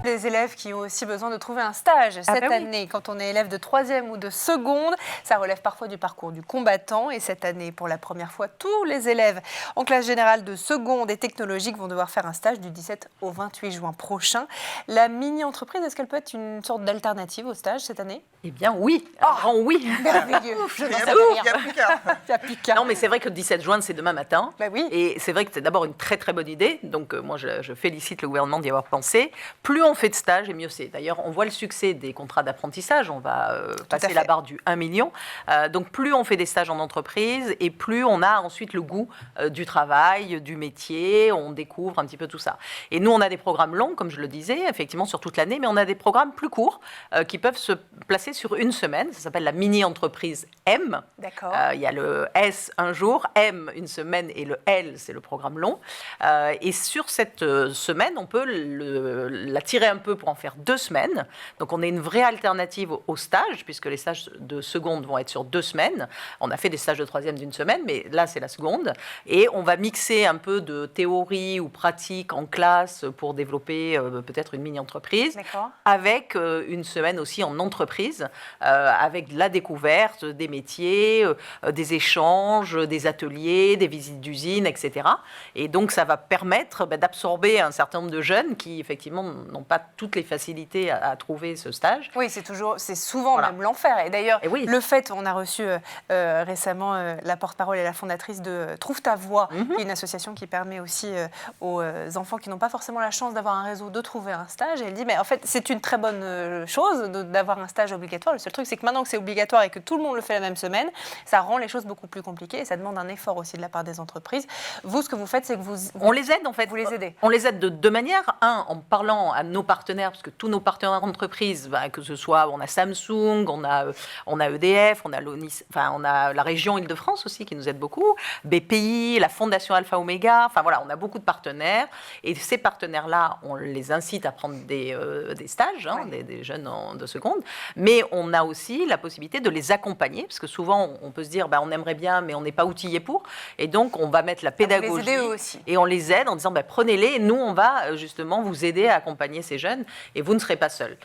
Les élèves qui ont aussi besoin de trouver un stage cette année, quand on est élève de 3e ou de seconde, ça relève parfois du parcours du combattant. Et cette année, pour la première fois, tous les élèves en classe générale de seconde et technologique vont devoir faire un stage du 17 au 28 juin prochain. La mini-entreprise, est-ce qu'elle peut être une sorte d'alternative au stage cette année? Eh bien oui, un grand oui. Merveilleux. Il n'y a plus qu'à. Non, mais c'est vrai que le 17 juin, c'est demain matin. Bah oui. Et c'est vrai que c'est d'abord une très très bonne idée. Donc moi, je félicite le gouvernement d'y avoir pensé. Plus on fait de stages, et mieux c'est. D'ailleurs, on voit le succès des contrats d'apprentissage. On va passer la barre du 1 million. Donc plus on fait des stages en entreprise et plus on a ensuite le goût du travail, du métier. On découvre un petit peu tout ça. Et nous, on a des programmes longs, comme je le disais, effectivement sur toute l'année, mais on a des programmes plus courts qui peuvent se placer sur une semaine. Ça s'appelle la mini-entreprise M. D'accord. Il y a le S un jour, M une semaine et le L, c'est le programme long. Et sur cette semaine, on peut la tirer un peu pour en faire 2 semaines. Donc on a une vraie alternative au stage, puisque les stages de seconde vont être sur 2 semaines. On a fait des stages de 3e d'une semaine, mais là c'est la seconde. Et on va mixer un peu de théorie ou pratique en classe pour développer peut-être une mini-entreprise. D'accord. Avec une semaine aussi en entreprise, avec la découverte des métiers, des échanges, des ateliers, des visites d'usines, etc. Et donc, ça va permettre d'absorber un certain nombre de jeunes qui, effectivement, n'ont pas toutes les facilités à trouver ce stage. Oui, c'est souvent même l'enfer. Et d'ailleurs, le fait, on a reçu récemment la porte-parole et la fondatrice de Trouve ta voix, qui est une association qui permet aussi aux enfants qui n'ont pas forcément la chance d'avoir un réseau de trouver un stage. Et elle dit, mais en fait, c'est une très bonne chose d'avoir un stage obligatoire. Le seul truc, c'est que maintenant que c'est obligatoire et que tout le monde le fait la même semaine, ça rend les choses beaucoup plus compliquées et ça demande un effort aussi de la part des entreprises. Vous, ce que vous faites, c'est que on les aide, en fait. Vous les aidez. On les aide de 2 manières. Un, en parlant à nos partenaires, parce que tous nos partenaires d'entreprise, que ce soit, on a Samsung, on a EDF, on a l'ONIS, on a la région Île-de-France aussi qui nous aide beaucoup, BPI, la Fondation Alpha Omega, on a beaucoup de partenaires. Et ces partenaires-là, on les incite à prendre des stages, des jeunes de seconde. Mais on a aussi la possibilité de les accompagner, parce que souvent, on peut se dire, on aimerait bien, mais on n'est pas outillé pour. Et donc, on va mettre la pédagogie. Vous les aidez eux aussi. Et on les aide en disant, prenez-les, et nous, on va justement vous aider à accompagner ces jeunes, et vous ne serez pas seuls.